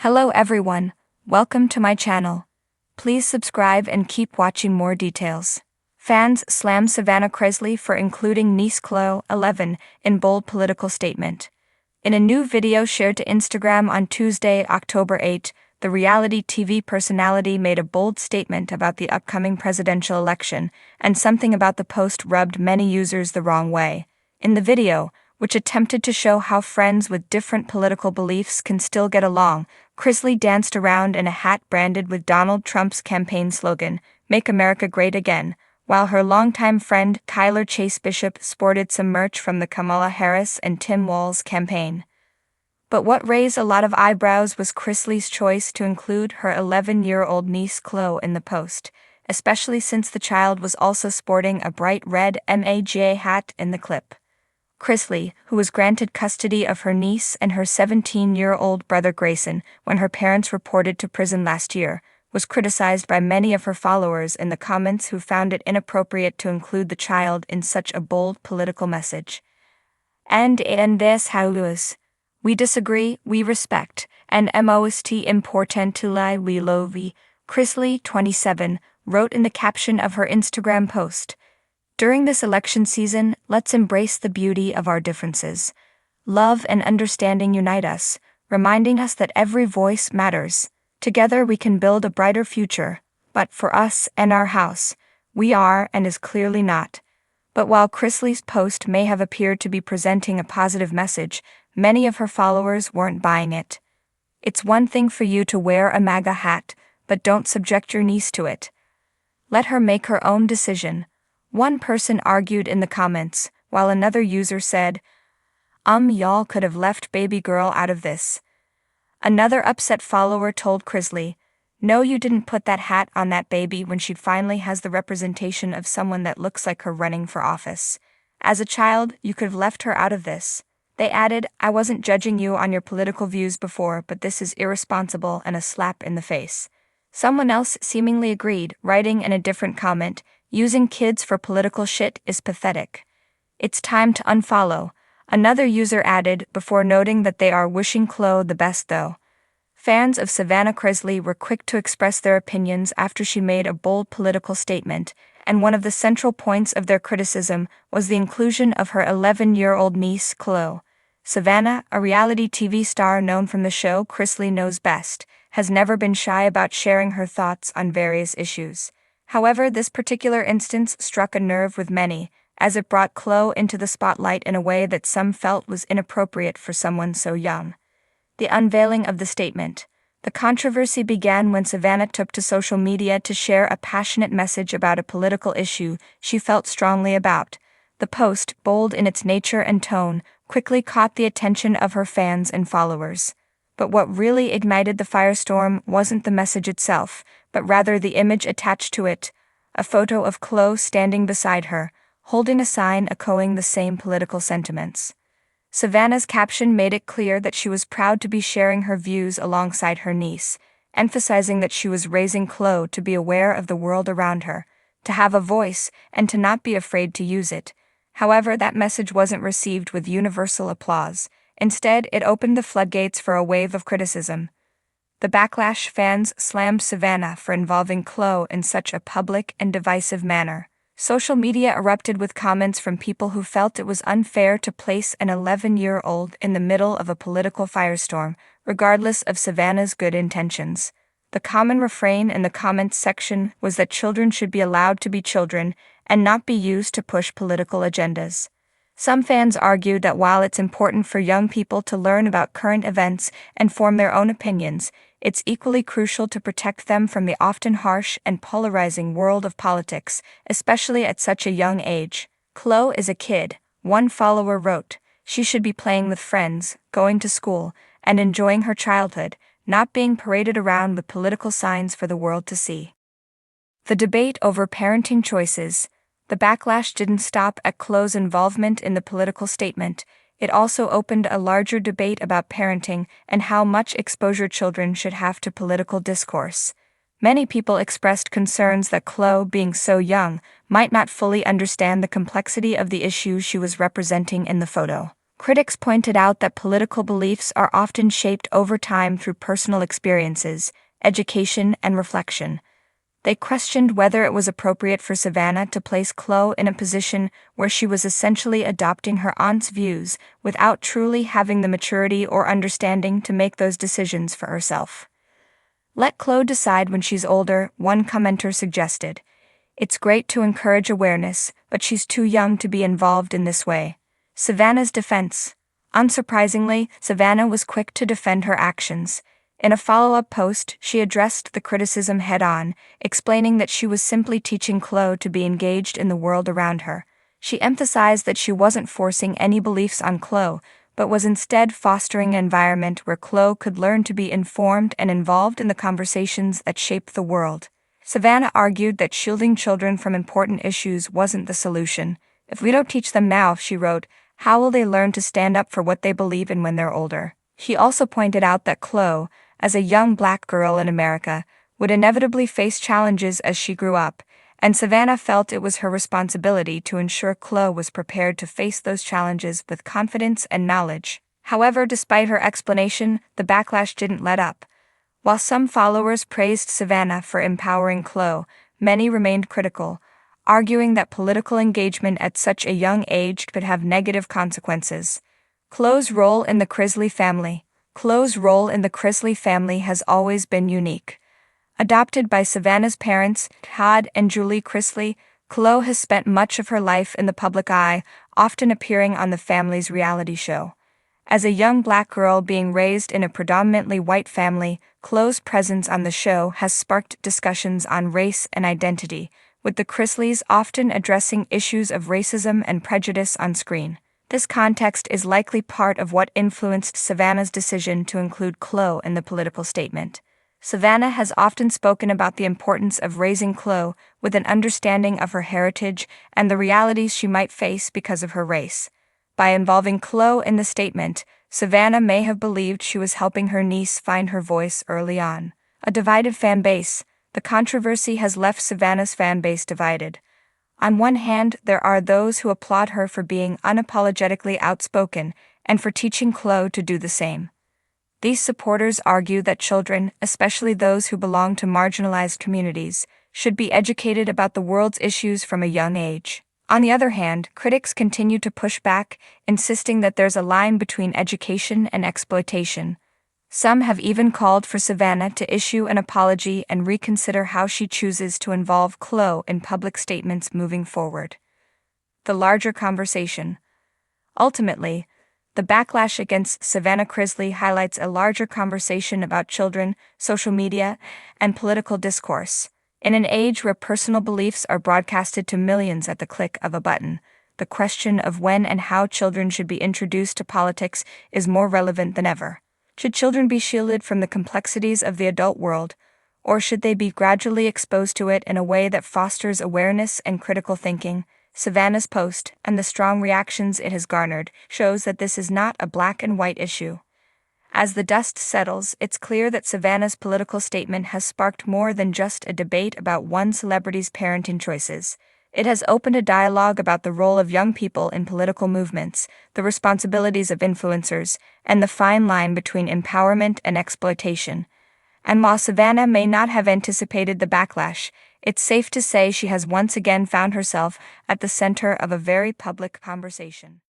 Hello everyone, welcome to my channel. Please subscribe and keep watching more details. Fans slam Savannah Chrisley for including niece Chloe, 11, in bold political statement. In a new video shared to Instagram on Tuesday, October 8, the reality TV personality made a bold statement about the upcoming presidential election, and something about the post rubbed many users the wrong way. In the video, which attempted to show how friends with different political beliefs can still get along, Chrisley danced around in a hat branded with Donald Trump's campaign slogan, "Make America Great Again," while her longtime friend Kyler Chase Bishop sported some merch from the Kamala Harris and Tim Walz campaign. But what raised a lot of eyebrows was Chrisley's choice to include her 11-year-old niece Chloe in the post, especially since the child was also sporting a bright red MAGA hat in the clip. Chrisley, who was granted custody of her niece and her 17-year-old brother Grayson when her parents reported to prison last year, was criticized by many of her followers in the comments who found it inappropriate to include the child in such a bold political message. And in this house, we disagree, we respect, and most importantly we love, Chrisley, 27, wrote in the caption of her Instagram post. During this election season, let's embrace the beauty of our differences. Love and understanding unite us, reminding us that every voice matters. Together we can build a brighter future, but for us and our house, we are and is clearly not. But while Chrisley's post may have appeared to be presenting a positive message, many of her followers weren't buying it. It's one thing for you to wear a MAGA hat, but don't subject your niece to it. Let her make her own decision. One person argued in the comments, while another user said, y'all could have left baby girl out of this. Another upset follower told Chrisley, no, you didn't put that hat on that baby when she finally has the representation of someone that looks like her running for office. As a child, you could have left her out of this. They added, I wasn't judging you on your political views before, but this is irresponsible and a slap in the face. Someone else seemingly agreed, writing in a different comment, using kids for political shit is pathetic. It's time to unfollow, another user added before noting that they are wishing Chloe the best though. Fans of Savannah Chrisley were quick to express their opinions after she made a bold political statement, and one of the central points of their criticism was the inclusion of her 11-year-old niece Chloe. Savannah, a reality TV star known from the show Chrisley Knows Best, has never been shy about sharing her thoughts on various issues. However, this particular instance struck a nerve with many, as it brought Chloe into the spotlight in a way that some felt was inappropriate for someone so young. The unveiling of the statement. The controversy began when Savannah took to social media to share a passionate message about a political issue she felt strongly about. The post, bold in its nature and tone, quickly caught the attention of her fans and followers. But what really ignited the firestorm wasn't the message itself, but rather the image attached to it, a photo of Chloe standing beside her, holding a sign echoing the same political sentiments. Savannah's caption made it clear that she was proud to be sharing her views alongside her niece, emphasizing that she was raising Chloe to be aware of the world around her, to have a voice, and to not be afraid to use it. However, that message wasn't received with universal applause. Instead, it opened the floodgates for a wave of criticism. The backlash fans slammed Savannah for involving Chloe in such a public and divisive manner. Social media erupted with comments from people who felt it was unfair to place an 11-year-old in the middle of a political firestorm, regardless of Savannah's good intentions. The common refrain in the comments section was that children should be allowed to be children and not be used to push political agendas. Some fans argued that while it's important for young people to learn about current events and form their own opinions, it's equally crucial to protect them from the often harsh and polarizing world of politics, especially at such a young age. Chloe is a kid, one follower wrote. She should be playing with friends, going to school, and enjoying her childhood, not being paraded around with political signs for the world to see. The debate over parenting choices. The backlash didn't stop at Chloe's involvement in the political statement. It also opened a larger debate about parenting and how much exposure children should have to political discourse. Many people expressed concerns that Chloe, being so young, might not fully understand the complexity of the issues she was representing in the photo. Critics pointed out that political beliefs are often shaped over time through personal experiences, education, and reflection. They questioned whether it was appropriate for Savannah to place Chloe in a position where she was essentially adopting her aunt's views without truly having the maturity or understanding to make those decisions for herself. Let Chloe decide when she's older, one commenter suggested. It's great to encourage awareness, but she's too young to be involved in this way. Savannah's defense. Unsurprisingly, Savannah was quick to defend her actions. In a follow-up post, she addressed the criticism head-on, explaining that she was simply teaching Chloe to be engaged in the world around her. She emphasized that she wasn't forcing any beliefs on Chloe, but was instead fostering an environment where Chloe could learn to be informed and involved in the conversations that shape the world. Savannah argued that shielding children from important issues wasn't the solution. If we don't teach them now, she wrote, how will they learn to stand up for what they believe in when they're older? She also pointed out that Chloe, as a young black girl in America, would inevitably face challenges as she grew up, and Savannah felt it was her responsibility to ensure Chloe was prepared to face those challenges with confidence and knowledge. However, despite her explanation, the backlash didn't let up. While some followers praised Savannah for empowering Chloe, many remained critical, arguing that political engagement at such a young age could have negative consequences. Chloe's role in the Chrisley family. Chloe's role in the Chrisley family has always been unique. Adopted by Savannah's parents, Todd and Julie Chrisley, Chloe has spent much of her life in the public eye, often appearing on the family's reality show. As a young black girl being raised in a predominantly white family, Chloe's presence on the show has sparked discussions on race and identity, with the Chrisleys often addressing issues of racism and prejudice on screen. This context is likely part of what influenced Savannah's decision to include Chloe in the political statement. Savannah has often spoken about the importance of raising Chloe with an understanding of her heritage and the realities she might face because of her race. By involving Chloe in the statement, Savannah may have believed she was helping her niece find her voice early on. A divided fan base. The controversy has left Savannah's fan base divided. On one hand, there are those who applaud her for being unapologetically outspoken and for teaching Chloe to do the same. These supporters argue that children, especially those who belong to marginalized communities, should be educated about the world's issues from a young age. On the other hand, critics continue to push back, insisting that there's a line between education and exploitation. Some have even called for Savannah to issue an apology and reconsider how she chooses to involve Chloe in public statements moving forward. The larger conversation. Ultimately, the backlash against Savannah Chrisley highlights a larger conversation about children, social media, and political discourse. In an age where personal beliefs are broadcasted to millions at the click of a button, the question of when and how children should be introduced to politics is more relevant than ever. Should children be shielded from the complexities of the adult world, or should they be gradually exposed to it in a way that fosters awareness and critical thinking? Savannah's post, and the strong reactions it has garnered, shows that this is not a black and white issue. As the dust settles, it's clear that Savannah's political statement has sparked more than just a debate about one celebrity's parenting choices. It has opened a dialogue about the role of young people in political movements, the responsibilities of influencers, and the fine line between empowerment and exploitation. And while Savannah may not have anticipated the backlash, it's safe to say she has once again found herself at the center of a very public conversation.